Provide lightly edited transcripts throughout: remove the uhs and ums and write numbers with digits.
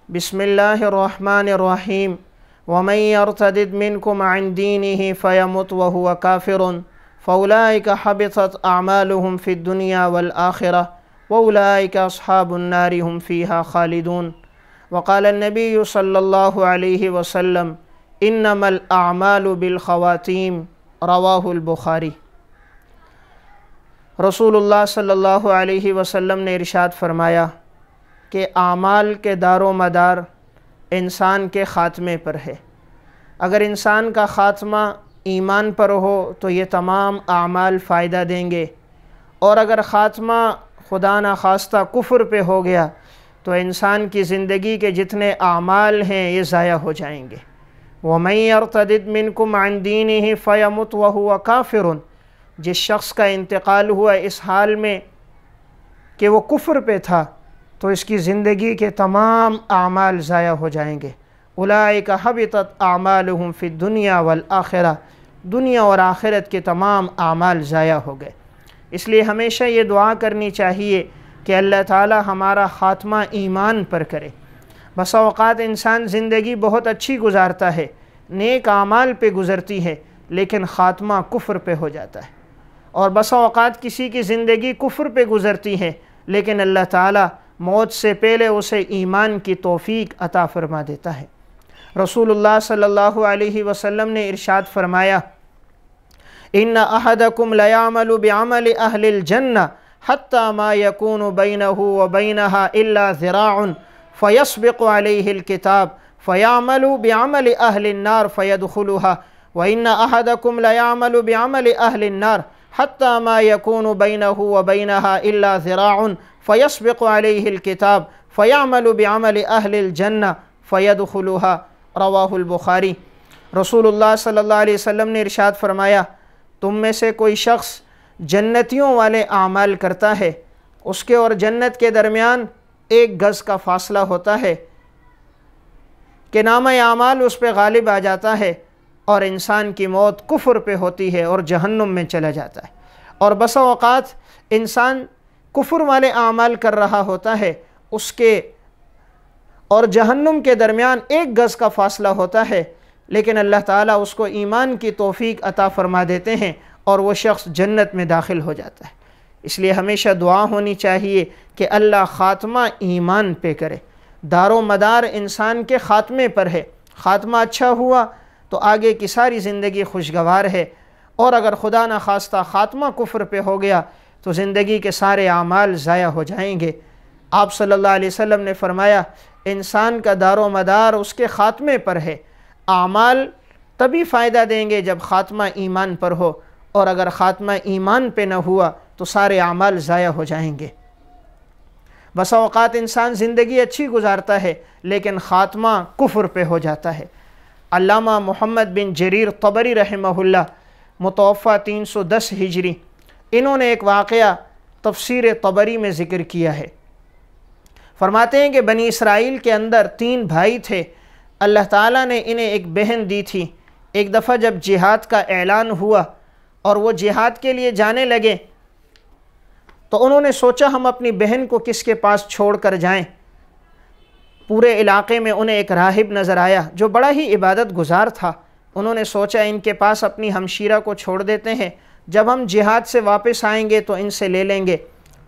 بسم اللہ الرحمن الرحیم ومن يرتد منكم عن دينه فيمت وهو كافر فأولئك حبطت أعمالهم في الدنيا والآخرة وأولئك أصحاب النار هم فيها خالدون وقال النبي صلى الله عليه وسلم إنما الأعمال بالخواتيم رواہ البخاری۔ رسول اللہ صلی اللہ علیہ وسلم نے ارشاد فرمایا کہ اعمال کے دار و مدار انسان کے خاتمے پر ہے۔ اگر انسان کا خاتمہ ایمان پر ہو تو یہ تمام اعمال فائدہ دیں گے، اور اگر خاتمہ خدا نخواستہ کفر پہ ہو گیا تو انسان کی زندگی کے جتنے اعمال ہیں یہ ضائع ہو جائیں گے۔ وَمَن يَرْتَدِدْ مِنْكُمْ عَنْ دِينِهِ فَيَمُتْ وَهُوَ كَافِرٌ، جس شخص کا انتقال ہوا اس حال میں کہ وہ کفر پہ تھا تو اس کی زندگی کے تمام اعمال ضائع ہو جائیں گے۔ اولئک حبطت اعمالہم فی الدنیا والآخرہ، دنیا اور آخرت کے تمام اعمال ضائع ہو گئے۔ اس لیے ہمیشہ یہ دعا کرنی چاہیے کہ اللہ تعالی ہمارا خاتمہ ایمان پر کرے۔ بسا اوقات انسان زندگی بہت اچھی گزارتا ہے، نیک اعمال پہ گزرتی ہے، لیکن خاتمہ کفر پہ ہو جاتا ہے، اور بسا اوقات کسی کی زندگی کفر پہ گزرتی ہے لیکن اللہ تعالی موت سے پہلے اسے ایمان کی توفیق عطا فرما دیتا ہے۔ رسول اللہ صلی اللہ علیہ وسلم نے ارشاد فرمایا ان احدکم لیعمل بعمل اہل الجنہ حتی ما یکون بینہ وبینہا الا ذراع فیسبق علیہ الکتاب فیعمل بعمل اہل النار فیدخلها وان احدکم لیعمل بعمل اہل النار حتی ما یکون بینہ وبینہا الا ذراع فیسبق علیہ الکتاب فیعمل بعمل اہل الجنہ فیدخلها رواہ البخاری۔ رسول اللہ صلی اللہ علیہ وسلم نے ارشاد فرمایا تم میں سے کوئی شخص جنتیوں والے اعمال کرتا ہے، اس کے اور جنت کے درمیان 1 گز کا فاصلہ ہوتا ہے کہ نامہ اعمال اس پہ غالب آ جاتا ہے اور انسان کی موت کفر پہ ہوتی ہے اور جہنم میں چلا جاتا ہے۔ اور بسا اوقات انسان کفر والے اعمال کر رہا ہوتا ہے، اس کے اور جہنم کے درمیان 1 گز کا فاصلہ ہوتا ہے، لیکن اللہ تعالیٰ اس کو ایمان کی توفیق عطا فرما دیتے ہیں اور وہ شخص جنت میں داخل ہو جاتا ہے۔ اس لیے ہمیشہ دعا ہونی چاہیے کہ اللہ خاتمہ ایمان پہ کرے۔ دار و مدار انسان کے خاتمے پر ہے، خاتمہ اچھا ہوا تو آگے کی ساری زندگی خوشگوار ہے، اور اگر خدا نخواستہ خاتمہ کفر پہ ہو گیا تو زندگی کے سارے اعمال ضائع ہو جائیں گے۔ آپ صلی اللہ علیہ وسلم نے فرمایا انسان کا دار و مدار اس کے خاتمے پر ہے۔ اعمال تبھی فائدہ دیں گے جب خاتمہ ایمان پر ہو، اور اگر خاتمہ ایمان پہ نہ ہوا تو سارے اعمال ضائع ہو جائیں گے۔ بسا اوقات انسان زندگی اچھی گزارتا ہے لیکن خاتمہ کفر پہ ہو جاتا ہے۔ علامہ محمد بن جریر طبری رحمہ اللہ متوفہ 310 ہجری، انہوں نے ایک واقعہ تفسیر طبری میں ذکر کیا ہے۔ فرماتے ہیں کہ بنی اسرائیل کے اندر 3 بھائی تھے، اللہ تعالیٰ نے انہیں ایک بہن دی تھی۔ ایک دفعہ جب جہاد کا اعلان ہوا اور وہ جہاد کے لیے جانے لگے تو انہوں نے سوچا ہم اپنی بہن کو کس کے پاس چھوڑ کر جائیں۔ پورے علاقے میں انہیں ایک راہب نظر آیا جو بڑا ہی عبادت گزار تھا۔ انہوں نے سوچا ان کے پاس اپنی ہمشیرہ کو چھوڑ دیتے ہیں، جب ہم جہاد سے واپس آئیں گے تو ان سے لے لیں گے۔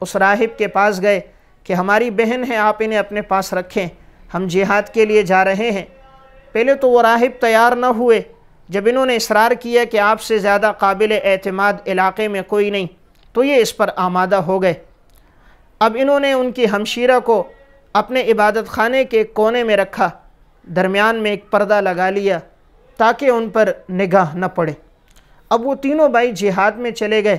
اس راہب کے پاس گئے کہ ہماری بہن ہے، آپ انہیں اپنے پاس رکھیں، ہم جہاد کے لیے جا رہے ہیں۔ پہلے تو وہ راہب تیار نہ ہوئے، جب انہوں نے اصرار کیا کہ آپ سے زیادہ قابل اعتماد علاقے میں کوئی نہیں تو یہ اس پر آمادہ ہو گئے۔ اب انہوں نے ان کی ہمشیرہ کو اپنے عبادت خانے کے کونے میں رکھا، درمیان میں ایک پردہ لگا لیا تاکہ ان پر نگاہ نہ پڑے۔ اب وہ تینوں بھائی جہاد میں چلے گئے۔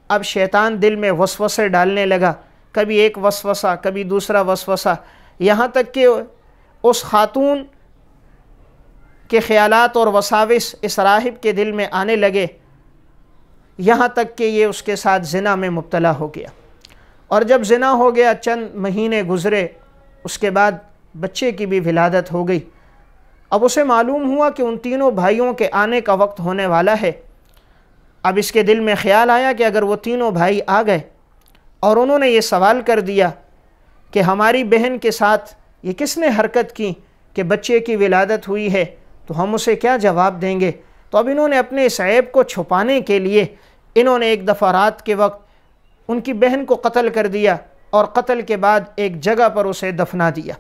اب شیطان دل میں وسوسے ڈالنے لگا، کبھی ایک وسوسہ کبھی دوسرا وسوسہ، یہاں تک کہ اس خاتون کے خیالات اور وساوس اس راہب کے دل میں آنے لگے، یہاں تک کہ یہ اس کے ساتھ زنا میں مبتلا ہو گیا۔ اور جب زنا ہو گیا، چند مہینے گزرے، اس کے بعد بچے کی بھی ولادت ہو گئی۔ اب اسے معلوم ہوا کہ ان تینوں بھائیوں کے آنے کا وقت ہونے والا ہے۔ اب اس کے دل میں خیال آیا کہ اگر وہ تینوں بھائی آ گئے اور انہوں نے یہ سوال کر دیا کہ ہماری بہن کے ساتھ یہ کس نے حرکت کی کہ بچے کی ولادت ہوئی ہے، تو ہم اسے کیا جواب دیں گے؟ تو اب انہوں نے اپنے اس عیب کو چھپانے کے لیے انہوں نے ایک دفعہ رات کے وقت ان کی بہن کو قتل کر دیا، اور قتل کے بعد ایک جگہ پر اسے دفنا دیا۔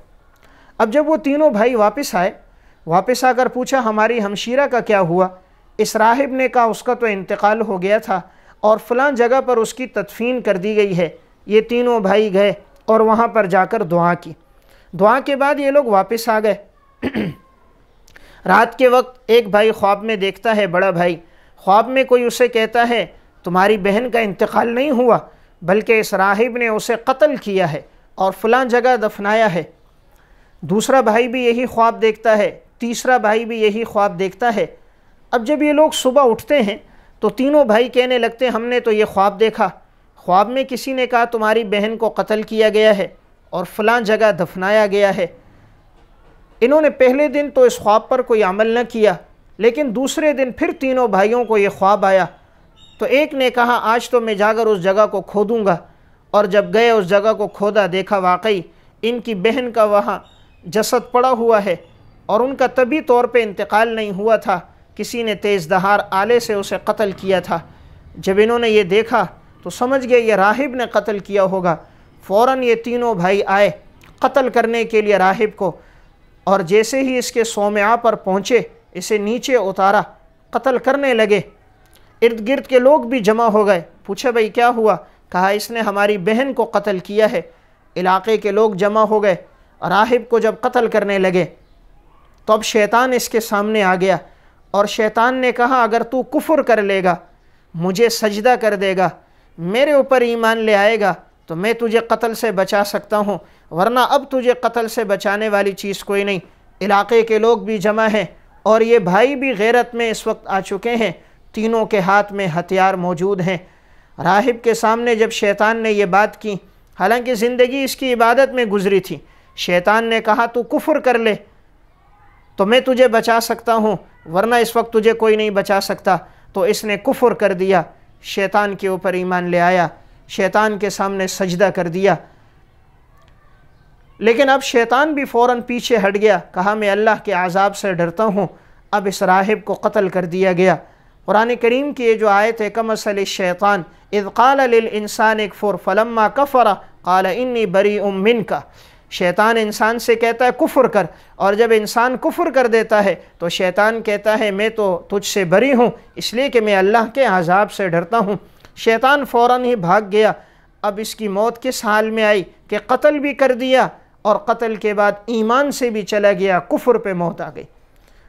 اب جب وہ تینوں بھائی واپس آئے، واپس آ کر پوچھا ہماری ہمشیرہ کا کیا ہوا؟ اس راہب نے کہا اس کا تو انتقال ہو گیا تھا اور فلاں جگہ پر اس کی تدفین کر دی گئی ہے۔ یہ تینوں بھائی گئے اور وہاں پر جا کر دعا کی۔ دعا کے بعد یہ لوگ واپس آ گئے۔ رات کے وقت ایک بھائی خواب میں دیکھتا ہے، بڑا بھائی خواب میں کوئی اسے کہتا ہے تمہاری بہن کا انتقال نہیں ہوا بلکہ اس راہب نے اسے قتل کیا ہے اور فلاں جگہ دفنایا ہے۔ دوسرا بھائی بھی یہی خواب دیکھتا ہے، تیسرا بھائی بھی یہی خواب دیکھتا ہے۔ اب جب یہ لوگ صبح اٹھتے ہیں تو تینوں بھائی کہنے لگتے ہیں ہم نے تو یہ خواب دیکھا، خواب میں کسی نے کہا تمہاری بہن کو قتل کیا گیا ہے اور فلاں جگہ دفنایا گیا ہے۔ انہوں نے پہلے دن تو اس خواب پر کوئی عمل نہ کیا، لیکن دوسرے دن پھر تینوں بھائیوں کو یہ خواب آیا، تو ایک نے کہا آج تو میں جا کر اس جگہ کو کھودوں گا، اور جب گئے اس جگہ کو کھودا، دیکھا واقعی ان کی بہن کا وہاں جسد پڑا ہوا ہے اور ان کا طبی طور پہ انتقال نہیں ہوا تھا، کسی نے تیز دھار آلے سے اسے قتل کیا تھا۔ جب انہوں نے یہ دیکھا تو سمجھ گئے یہ راہب نے قتل کیا ہوگا۔ فوراً یہ تینوں بھائی آئے قتل کرنے کے لیے راہب کو، اور جیسے ہی اس کے صومعہ پر پہنچے اسے نیچے اتارا، قتل کرنے لگے۔ ارد گرد کے لوگ بھی جمع ہو گئے، پوچھا بھائی کیا ہوا؟ کہا اس نے ہماری بہن کو قتل کیا ہے۔ علاقے کے لوگ جمع ہو گئے، راہب کو جب قتل کرنے لگے تو اب شیطان اس کے سامنے آ گیا، اور شیطان نے کہا اگر تو کفر کر لے گا، مجھے سجدہ کر دے گا، میرے اوپر ایمان لے آئے گا تو میں تجھے قتل سے بچا سکتا ہوں، ورنہ اب تجھے قتل سے بچانے والی چیز کوئی نہیں۔ علاقے کے لوگ بھی جمع ہیں اور یہ بھائی بھی غیرت میں اس وقت آ چکے ہیں، تینوں کے ہاتھ میں ہتھیار موجود ہیں۔ راہب کے سامنے جب شیطان نے یہ بات کی، حالانکہ زندگی اس کی عبادت میں گزری تھی، شیطان نے کہا تو کفر کر لے تو میں تجھے بچا سکتا ہوں، ورنہ اس وقت تجھے کوئی نہیں بچا سکتا۔ تو اس نے کفر کر دیا، شیطان کے اوپر ایمان لے آیا، شیطان کے سامنے سجدہ کر دیا۔ لیکن اب شیطان بھی فوراً پیچھے ہٹ گیا، کہا میں اللہ کے عذاب سے ڈرتا ہوں۔ اب اس راہب کو قتل کر دیا گیا۔ قرآن کریم کی یہ جو آیت ہے کمثل الشیطان اذ قال للانسان اکفر فلما کفر قال انی بریء منک، شیطان انسان سے کہتا ہے کفر کر، اور جب انسان کفر کر دیتا ہے تو شیطان کہتا ہے میں تو تجھ سے بری ہوں، اس لیے کہ میں اللہ کے عذاب سے ڈرتا ہوں۔ شیطان فوراً ہی بھاگ گیا۔ اب اس کی موت کس حال میں آئی کہ قتل بھی کر دیا اور قتل کے بعد ایمان سے بھی چلا گیا، کفر پہ موت آ گئی۔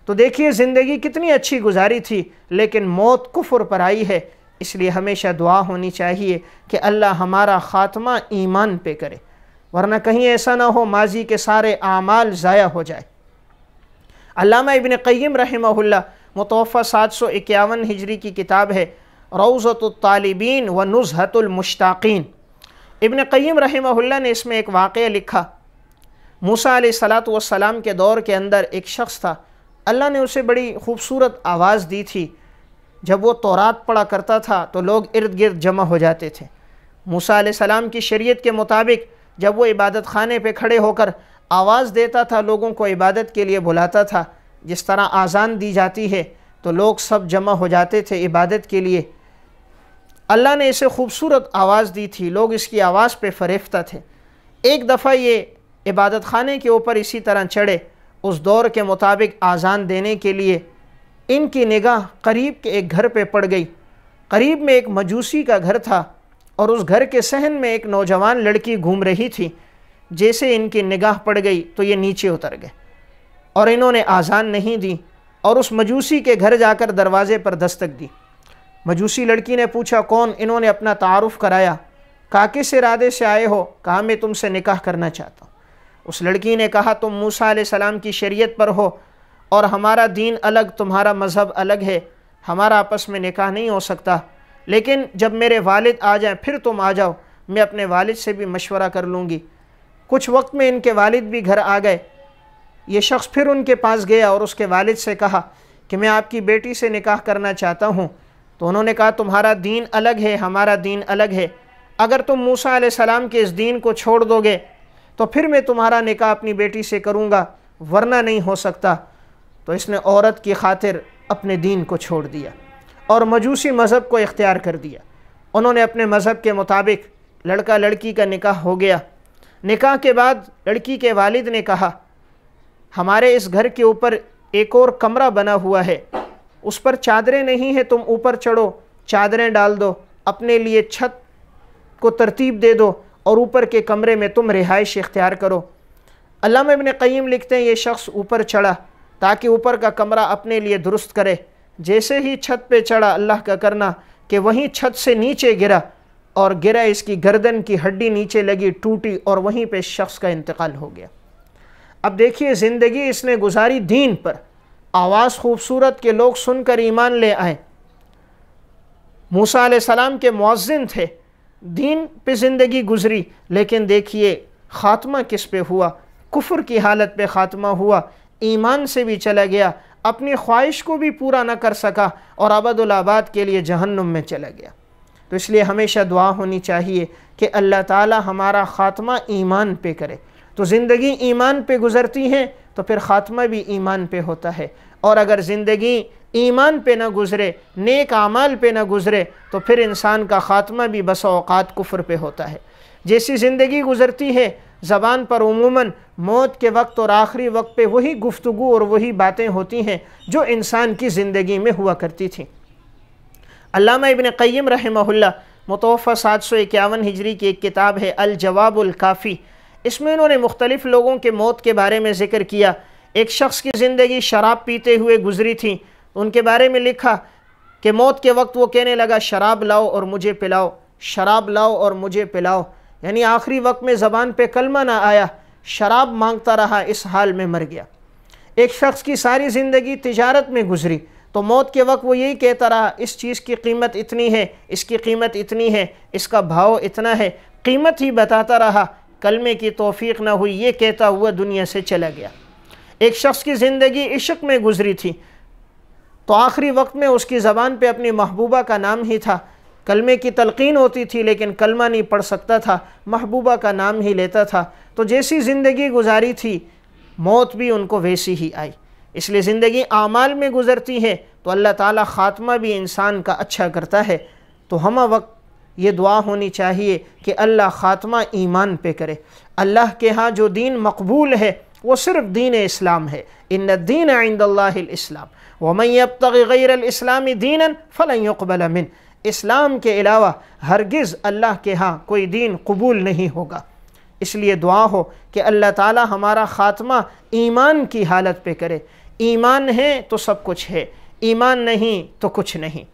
تو دیکھیے زندگی کتنی اچھی گزاری تھی، لیکن موت کفر پر آئی ہے۔ اس لیے ہمیشہ دعا ہونی چاہیے کہ اللہ ہمارا خاتمہ ایمان پہ کرے، ورنہ کہیں ایسا نہ ہو ماضی کے سارے اعمال ضائع ہو جائے۔ علامہ ابن قیم رحمہ اللہ، متوفہ 751 ہجری کی کتاب ہے روضۃ الطالبین و نزہۃ المشتاقین۔ ابن قیم رحمہ اللہ نے اس میں ایک واقعہ لکھا۔ موسیٰ علیہ السلام کے دور کے اندر ایک شخص تھا، اللہ نے اسے بڑی خوبصورت آواز دی تھی۔ جب وہ تورات پڑھا کرتا تھا تو لوگ ارد گرد جمع ہو جاتے تھے۔ موسیٰ علیہ السلام کی شریعت کے مطابق جب وہ عبادت خانے پہ کھڑے ہو کر آواز دیتا تھا، لوگوں کو عبادت کے لیے بلاتا تھا، جس طرح آذان دی جاتی ہے تو لوگ سب جمع ہو جاتے تھے عبادت کے لیے۔ اللہ نے اسے خوبصورت آواز دی تھی، لوگ اس کی آواز پہ فریفتہ تھے۔ ایک دفعہ یہ عبادت خانے کے اوپر اسی طرح چڑھے، اس دور کے مطابق آذان دینے کے لیے۔ ان کی نگاہ قریب کے ایک گھر پہ پڑ گئی۔ قریب میں ایک مجوسی کا گھر تھا اور اس گھر کے صحن میں ایک نوجوان لڑکی گھوم رہی تھی۔ جیسے ان کی نگاہ پڑ گئی تو یہ نیچے اتر گئے اور انہوں نے آذان نہیں دی اور اس مجوسی کے گھر جا کر دروازے پر دستک دی۔ مجوسی لڑکی نے پوچھا کون؟ انہوں نے اپنا تعارف کرایا۔ کہا کس ارادے سے آئے ہو؟ کہا میں تم سے نکاح کرنا چاہتا ہوں۔ اس لڑکی نے کہا تم موسیٰ علیہ السلام کی شریعت پر ہو اور ہمارا دین الگ، تمہارا مذہب الگ ہے، ہمارا آپس میں نکاح نہیں ہو سکتا، لیکن جب میرے والد آ جائیں پھر تم آ جاؤ، میں اپنے والد سے بھی مشورہ کر لوں گی۔ کچھ وقت میں ان کے والد بھی گھر آ گئے۔ یہ شخص پھر ان کے پاس گیا اور اس کے والد سے کہا کہ میں آپ کی بیٹی سے نکاح کرنا چاہتا ہوں۔ تو انہوں نے کہا تمہارا دین الگ ہے، ہمارا دین الگ ہے، اگر تم موسیٰ علیہ السلام کے اس دین کو چھوڑ دو گے تو پھر میں تمہارا نکاح اپنی بیٹی سے کروں گا، ورنہ نہیں ہو سکتا۔ تو اس نے عورت کی خاطر اپنے دین کو چھوڑ دیا اور مجوسی مذہب کو اختیار کر دیا۔ انہوں نے اپنے مذہب کے مطابق لڑکا لڑکی کا نکاح ہو گیا۔ نکاح کے بعد لڑکی کے والد نے کہا ہمارے اس گھر کے اوپر ایک اور کمرہ بنا ہوا ہے، اس پر چادریں نہیں ہیں، تم اوپر چڑھو، چادریں ڈال دو، اپنے لیے چھت کو ترتیب دے دو اور اوپر کے کمرے میں تم رہائش اختیار کرو۔ علامہ ابن قیم لکھتے ہیں یہ شخص اوپر چڑھا تاکہ اوپر کا کمرہ اپنے لیے درست کرے۔ جیسے ہی چھت پہ چڑھا، اللہ کا کرنا کہ وہیں چھت سے نیچے گرا اور گرا، اس کی گردن کی ہڈی نیچے لگی، ٹوٹی اور وہیں پہ شخص کا انتقال ہو گیا۔ اب دیکھیے زندگی اس نے گزاری دین پر، آواز خوبصورت کے لوگ سن کر ایمان لے آئے، موسیٰ علیہ السلام کے مؤذن تھے، دین پہ زندگی گزری، لیکن دیکھیے خاتمہ کس پہ ہوا؟ کفر کی حالت پہ خاتمہ ہوا، ایمان سے بھی چلا گیا، اپنی خواہش کو بھی پورا نہ کر سکا اور ابدالآباد کے لیے جہنم میں چلا گیا۔ تو اس لیے ہمیشہ دعا ہونی چاہیے کہ اللہ تعالی ہمارا خاتمہ ایمان پہ کرے۔ تو زندگی ایمان پہ گزرتی ہے تو پھر خاتمہ بھی ایمان پہ ہوتا ہے، اور اگر زندگی ایمان پہ نہ گزرے، نیک اعمال پہ نہ گزرے، تو پھر انسان کا خاتمہ بھی بسا اوقات کفر پہ ہوتا ہے۔ جیسی زندگی گزرتی ہے، زبان پر عموماً موت کے وقت اور آخری وقت پہ وہی گفتگو اور وہی باتیں ہوتی ہیں جو انسان کی زندگی میں ہوا کرتی تھیں۔ علامہ ابن قیم رحمہ اللہ متوفی 751 ہجری کی ایک کتاب ہے الجواب الکافی، اس میں انہوں نے مختلف لوگوں کے موت کے بارے میں ذکر کیا۔ ایک شخص کی زندگی شراب پیتے ہوئے گزری تھی، ان کے بارے میں لکھا کہ موت کے وقت وہ کہنے لگا شراب لاؤ اور مجھے پلاؤ، شراب لاؤ اور مجھے پلاؤ، یعنی آخری وقت میں زبان پہ کلمہ نہ آیا، شراب مانگتا رہا، اس حال میں مر گیا۔ ایک شخص کی ساری زندگی تجارت میں گزری، تو موت کے وقت وہ یہی کہتا رہا اس چیز کی قیمت اتنی ہے، اس کی قیمت اتنی ہے، اس کا بھاؤ اتنا ہے، قیمت ہی بتاتا رہا، کلمے کی توفیق نہ ہوئی، یہ کہتا ہوا دنیا سے چلا گیا۔ ایک شخص کی زندگی عشق میں گزری تھی، تو آخری وقت میں اس کی زبان پہ اپنی محبوبہ کا نام ہی تھا، کلمے کی تلقین ہوتی تھی لیکن کلمہ نہیں پڑھ سکتا تھا، محبوبہ کا نام ہی لیتا تھا۔ تو جیسی زندگی گزاری تھی موت بھی ان کو ویسی ہی آئی۔ اس لیے زندگی اعمال میں گزرتی ہے تو اللہ تعالیٰ خاتمہ بھی انسان کا اچھا کرتا ہے۔ تو ہمہ وقت یہ دعا ہونی چاہیے کہ اللہ خاتمہ ایمان پہ کرے۔ اللہ کے ہاں جو دین مقبول ہے وہ صرف دین اسلام ہے، ان الدین عند اللہ الاسلام ومن یبتغی غیر الاسلام دینا فلن یقبل منہ، اسلام کے علاوہ ہرگز اللہ کے ہاں کوئی دین قبول نہیں ہوگا۔ اس لیے دعا ہو کہ اللہ تعالی ہمارا خاتمہ ایمان کی حالت پہ کرے۔ ایمان ہے تو سب کچھ ہے، ایمان نہیں تو کچھ نہیں۔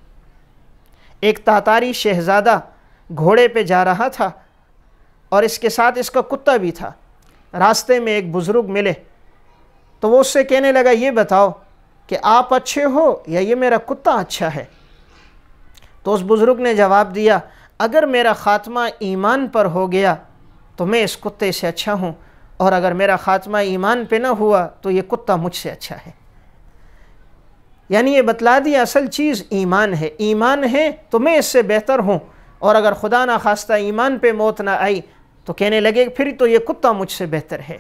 ایک تاتاری شہزادہ گھوڑے پہ جا رہا تھا اور اس کے ساتھ اس کا کتا بھی تھا۔ راستے میں ایک بزرگ ملے تو وہ اس سے کہنے لگا یہ بتاؤ کہ آپ اچھے ہو یا یہ میرا کتا اچھا ہے؟ تو اس بزرگ نے جواب دیا اگر میرا خاتمہ ایمان پر ہو گیا تو میں اس کتے سے اچھا ہوں، اور اگر میرا خاتمہ ایمان پہ نہ ہوا تو یہ کتا مجھ سے اچھا ہے۔ یعنی یہ بتلا دیا اصل چیز ایمان ہے، ایمان ہے تو میں اس سے بہتر ہوں، اور اگر خدا نہ خواستہ ایمان پہ موت نہ آئی تو کہنے لگے پھر تو یہ کتا مجھ سے بہتر ہے۔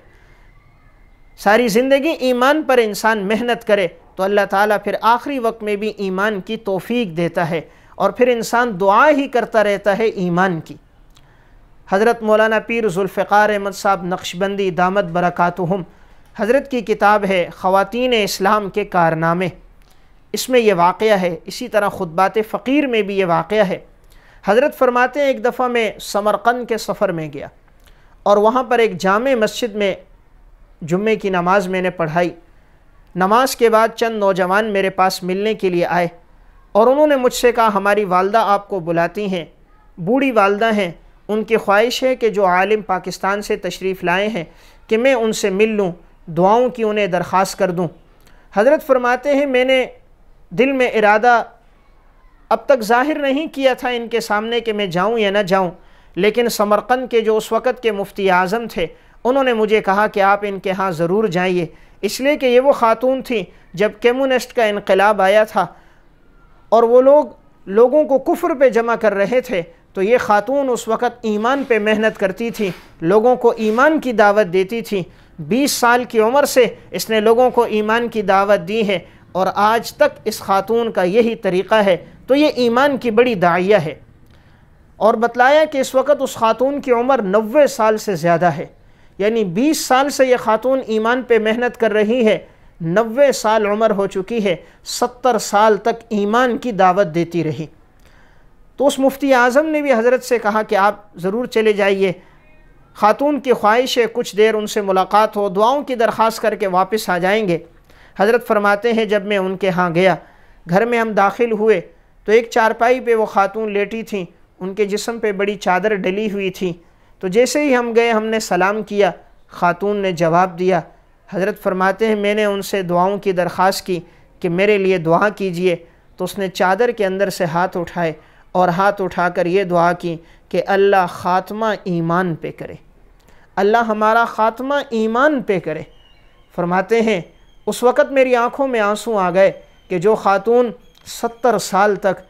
ساری زندگی ایمان پر انسان محنت کرے تو اللہ تعالیٰ پھر آخری وقت میں بھی ایمان کی توفیق دیتا ہے، اور پھر انسان دعا ہی کرتا رہتا ہے ایمان کی۔ حضرت مولانا پیر ذوالفقار احمد صاحب نقشبندی دامت برکاتہم، حضرت کی کتاب ہے خواتین اسلام کے کارنامے، اس میں یہ واقعہ ہے۔ اسی طرح خطبات فقیر میں بھی یہ واقعہ ہے۔ حضرت فرماتے ہیں ایک دفعہ میں سمرقند کے سفر میں گیا اور وہاں پر ایک جامع مسجد میں جمعے کی نماز میں نے پڑھائی۔ نماز کے بعد چند نوجوان میرے پاس ملنے کے لیے آئے اور انہوں نے مجھ سے کہا ہماری والدہ آپ کو بلاتی ہیں، بوڑھی والدہ ہیں، ان کی خواہش ہے کہ جو عالم پاکستان سے تشریف لائے ہیں کہ میں ان سے مل لوں، دعاؤں کی انہیں درخواست کر دوں۔ حضرت فرماتے ہیں میں نے دل میں ارادہ اب تک ظاہر نہیں کیا تھا ان کے سامنے کہ میں جاؤں یا نہ جاؤں، لیکن سمرقند کے جو اس وقت کے مفتی اعظم تھے انہوں نے مجھے کہا کہ آپ ان کے ہاں ضرور جائیے، اس لیے کہ یہ وہ خاتون تھی جب کمیونسٹ کا انقلاب آیا تھا اور وہ لوگوں کو کفر پہ جمع کر رہے تھے، تو یہ خاتون اس وقت ایمان پہ محنت کرتی تھی، لوگوں کو ایمان کی دعوت دیتی تھی۔ 20 سال کی عمر سے اس نے لوگوں کو ایمان کی دعوت دی ہے، اور آج تک اس خاتون کا یہی طریقہ ہے۔ تو یہ ایمان کی بڑی داعیہ ہے۔ اور بتلایا کہ اس وقت اس خاتون کی عمر 90 سال سے زیادہ ہے، یعنی 20 سال سے یہ خاتون ایمان پہ محنت کر رہی ہے، 90 سال عمر ہو چکی ہے، 70 سال تک ایمان کی دعوت دیتی رہی۔ تو اس مفتی اعظم نے بھی حضرت سے کہا کہ آپ ضرور چلے جائیے۔ خاتون کی خواہش ہے کچھ دیر ان سے ملاقات ہو، دعاؤں کی درخواست کر کے واپس آ جائیں گے۔ حضرت فرماتے ہیں جب میں ان کے ہاں گیا، گھر میں ہم داخل ہوئے تو ایک چارپائی پہ وہ خاتون لیٹی تھیں، ان کے جسم پہ بڑی چادر ڈلی ہوئی تھی۔ تو جیسے ہی ہم گئے، ہم نے سلام کیا، خاتون نے جواب دیا۔ حضرت فرماتے ہیں میں نے ان سے دعاؤں کی درخواست کی کہ میرے لیے دعا کیجئے، تو اس نے چادر کے اندر سے ہاتھ اٹھائے اور ہاتھ اٹھا کر یہ دعا کی کہ اللہ خاتمہ ایمان پہ کرے، اللہ ہمارا خاتمہ ایمان پہ کرے۔ فرماتے ہیں اس وقت میری آنکھوں میں آنسو آ گئے کہ جو خاتون 70 سال تک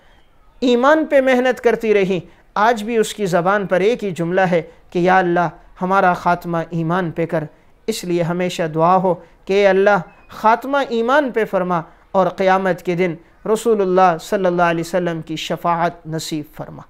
ایمان پہ محنت کرتی رہی، آج بھی اس کی زبان پر ایک ہی جملہ ہے کہ یا اللہ ہمارا خاتمہ ایمان پہ کر۔ اس لیے ہمیشہ دعا ہو کہ اے اللہ خاتمہ ایمان پہ فرما، اور قیامت کے دن رسول اللہ صلی اللہ علیہ وسلم کی شفاعت نصیب فرما۔